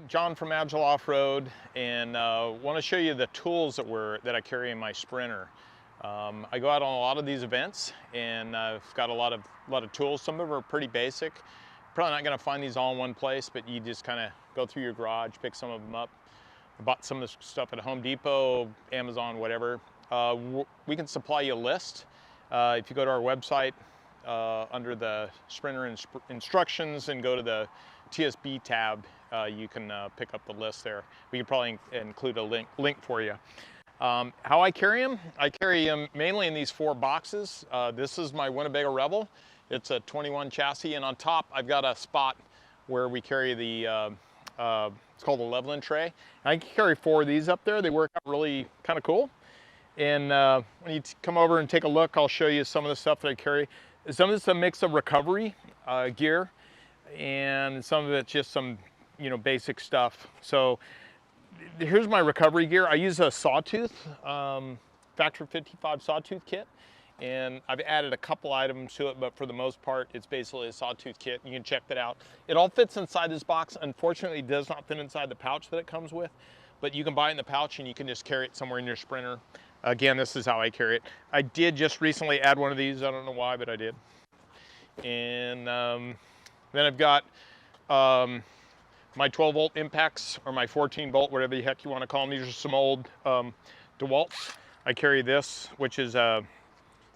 John from Agile Offroad, and want to show you the tools that I carry in my Sprinter. I go out on a lot of these events, and I've got a lot of tools. Some of them are pretty basic. Probably not going to find these all in one place, but you just kind of go through your garage, pick some of them up. I bought some of this stuff at Home Depot, Amazon, whatever. We can supply you a list. If you go to our website under the Sprinter instructions and go to the TSB tab, you can pick up the list there. We could probably include a link for you. How I carry them mainly in these 4 boxes. This is my Winnebago Rebel. It's a 21 chassis, and on top I've got a spot where we carry the, it's called a leveling tray. I can carry 4 of these up there. They work out really kind of cool. And when you come over and take a look, I'll show you some of the stuff that I carry. Some of it's a mix of recovery gear, and some of it's just some, basic stuff. So here's my recovery gear. I use a sawtooth, factory 55 sawtooth kit, and I've added a couple items to it, but for the most part, it's basically a sawtooth kit. You can check that out. It all fits inside this box. Unfortunately, it does not fit inside the pouch that it comes with, but you can buy it in the pouch and you can just carry it somewhere in your Sprinter. Again, this is how I carry it. I did just recently add one of these. I don't know why, but I did. And then I've got my 12 volt impacts, or my 14 volt, whatever the heck you want to call them. These are some old DeWalt's. I carry this, which is a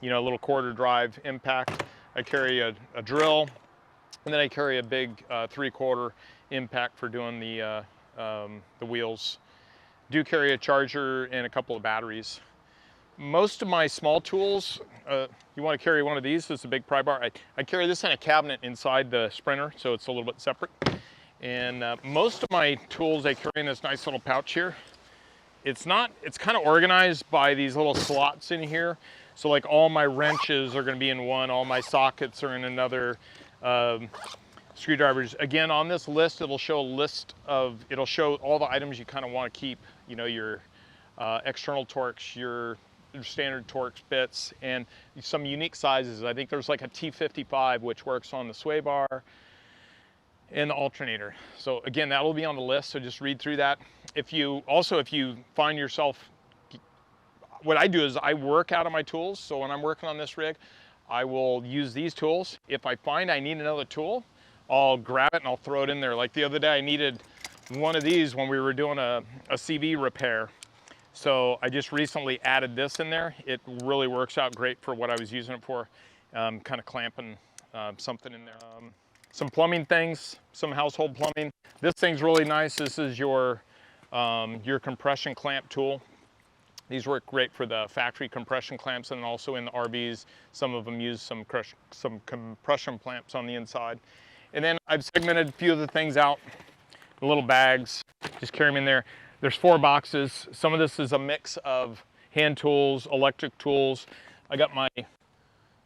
little quarter drive impact. I carry a drill, and then I carry a big 3/4 impact for doing the wheels. Do carry a charger and a couple of batteries. Most of my small tools, you want to carry one of these. This is a big pry bar. I carry this in a cabinet inside the Sprinter, so it's a little bit separate. And most of my tools I carry in this nice little pouch here. It's kind of organized by these little slots in here. So like all my wrenches are going to be in one, all my sockets are in another, screwdrivers. Again, on this list, it'll show all the items you kind of want to keep, your external Torx, your standard Torx bits, and some unique sizes. I think there's like a T55, which works on the sway bar and the alternator. So again, that will be on the list, so just read through that. If you find yourself, what I do is I work out of my tools. So when I'm working on this rig, I will use these tools. If I find I need another tool, I'll grab it and I'll throw it in there. Like the other day, I needed one of these when we were doing a CV repair. So I just recently added this in there. It really works out great for what I was using it for, kind of clamping something in there. Some plumbing things, some household plumbing. This thing's really nice. This is your compression clamp tool. These work great for the factory compression clamps, and also in the RVs, some of them use some compression clamps on the inside. And then I've segmented a few of the things out, the little bags, just carry them in there. There's 4 boxes. Some of this is a mix of hand tools, electric tools. I got my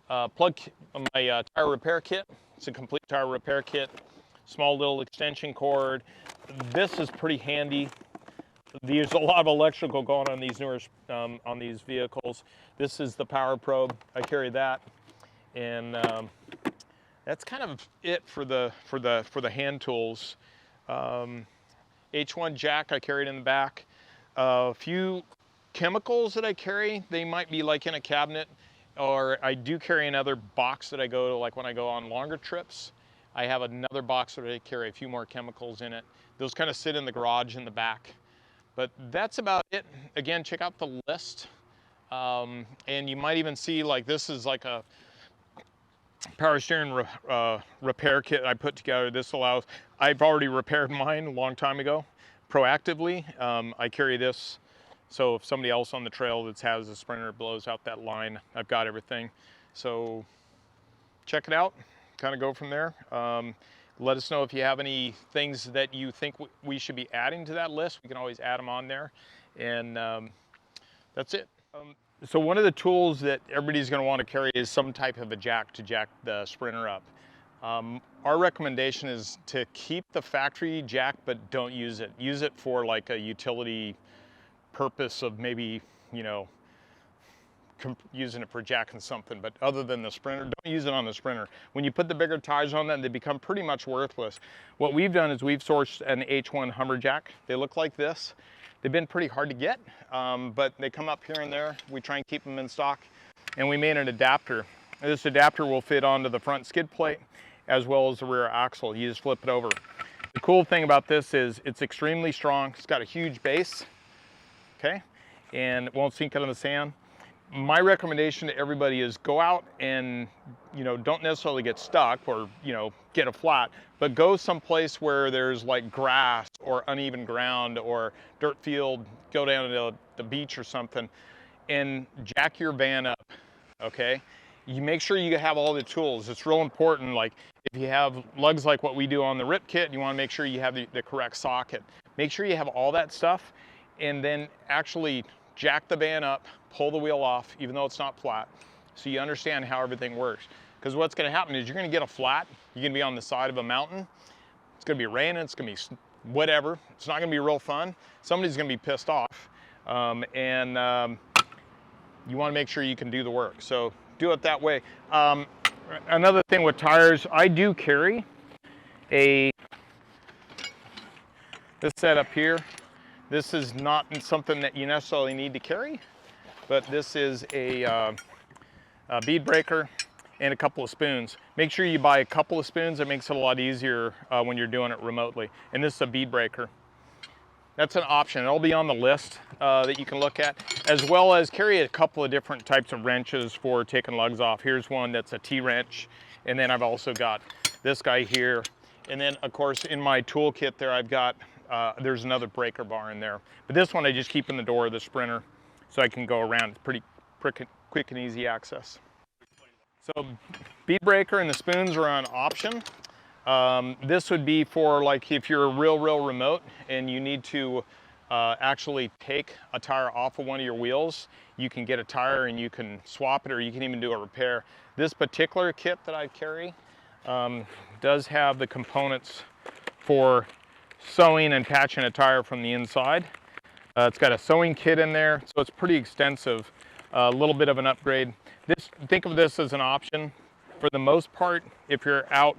tire repair kit. It's a complete tire repair kit. Small little extension cord. This is pretty handy. There's a lot of electrical going on these newer on these vehicles. This is the power probe. I carry that, and that's kind of it for the hand tools. H1 jack I carried in the back. A few chemicals that I carry. They might be like in a cabinet, or I do carry another box that I go to, like when I go on longer trips. I have another box that I carry a few more chemicals in it. Those kind of sit in the garage in the back. But that's about it. Again, check out the list. And you might even see, like, this is like a power steering repair kit I put together. This allows, I've already repaired mine a long time ago, proactively. I carry this, so if somebody else on the trail that has a Sprinter blows out that line, I've got everything. So check it out, kind of go from there. Let us know if you have any things that you think we should be adding to that list. We can always add them on there. And that's it. So one of the tools that everybody's going to want to carry is some type of a jack to jack the Sprinter up. Our recommendation is to keep the factory jack, but don't use it. Use it for like a utility purpose of maybe, using it for jacking something, but other than the Sprinter, don't use it on the Sprinter. When you put the bigger tires on them, they become pretty much worthless. What we've done is we've sourced an H1 Hummer jack. They look like this. They've been pretty hard to get, but they come up here and there. We try and keep them in stock, and we made an adapter. This adapter will fit onto the front skid plate as well as the rear axle. You just flip it over. The cool thing about this is it's extremely strong. It's got a huge base, okay? And it won't sink into the sand. My recommendation to everybody is go out and, you know, don't necessarily get stuck or, you know, get a flat, but go someplace where there's like grass or uneven ground or dirt field, go down to the beach or something and jack your van up, okay? You make sure you have all the tools. It's real important. Like if you have lugs like what we do on the rip kit, you want to make sure you have the correct socket. Make sure you have all that stuff and then actually jack the van up, pull the wheel off, even though it's not flat, so you understand how everything works. Because what's going to happen is you're going to get a flat, you're going to be on the side of a mountain, it's going to be raining, it's going to be whatever, it's not going to be real fun, somebody's going to be pissed off, and you want to make sure you can do the work, so do it that way. Another thing with tires, I do carry this setup here. This is not something that you necessarily need to carry, but this is a bead breaker and a couple of spoons. Make sure you buy a couple of spoons. It makes it a lot easier when you're doing it remotely. And this is a bead breaker. That's an option. It'll be on the list that you can look at, as well as carry a couple of different types of wrenches for taking lugs off. Here's one that's a T-wrench, and then I've also got this guy here. And then, of course, in my toolkit there, I've got there's another breaker bar in there. But this one I just keep in the door of the Sprinter so I can go around. It's pretty quick and easy access. So bead breaker and the spoons are an option. This would be for like if you're real remote and you need to actually take a tire off of one of your wheels, you can get a tire and you can swap it, or you can even do a repair. This particular kit that I carry does have the components for sewing and patching a tire from the inside. It's got a sewing kit in there, so it's pretty extensive. A little bit of an upgrade. Think of this as an option. For the most part, if you're out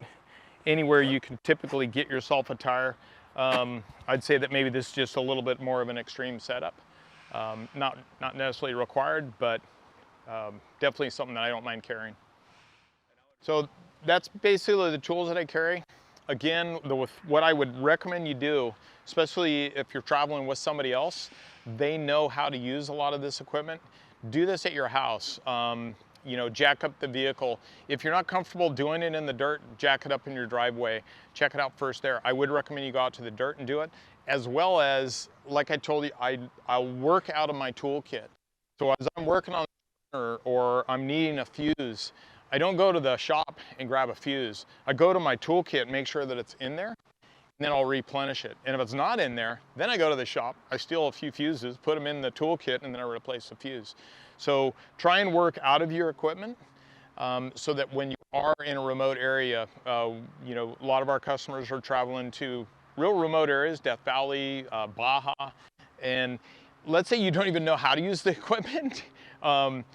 anywhere you can typically get yourself a tire, I'd say that maybe this is just a little bit more of an extreme setup. Not necessarily required, but definitely something that I don't mind carrying. So that's basically the tools that I carry. Again, what I would recommend you do, especially if you're traveling with somebody else, they know how to use a lot of this equipment. Do this at your house. You know, jack up the vehicle. If you're not comfortable doing it in the dirt, jack it up in your driveway. Check it out first there. I would recommend you go out to the dirt and do it, as well as, like I told you, I'll work out of my toolkit. So as I'm working on or I'm needing a fuse, I don't go to the shop and grab a fuse. I go to my toolkit, make sure that it's in there, and then I'll replenish it. And if it's not in there, then I go to the shop, I steal a few fuses, put them in the toolkit, and then I replace the fuse. So try and work out of your equipment so that when you are in a remote area, you know, a lot of our customers are traveling to real remote areas, Death Valley, Baja, and let's say you don't even know how to use the equipment.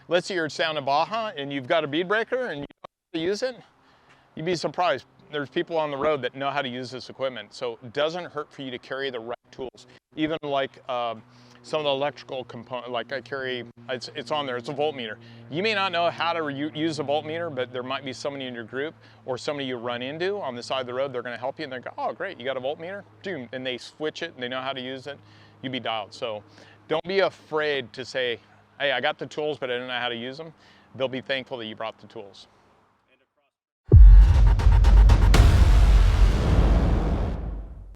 Let's say you're down in Baja and you've got a bead breaker and you don't know how to use it. You'd be surprised. There's people on the road that know how to use this equipment. So it doesn't hurt for you to carry the right tools. Even like some of the electrical components, like I carry, it's on there, it's a voltmeter. You may not know how to use a voltmeter, but there might be somebody in your group or somebody you run into on the side of the road, they're gonna help you and they go, oh great, you got a voltmeter? Boom, and they switch it and they know how to use it, you'd be dialed. So don't be afraid to say, hey, I got the tools, but I don't know how to use them. They'll be thankful that you brought the tools.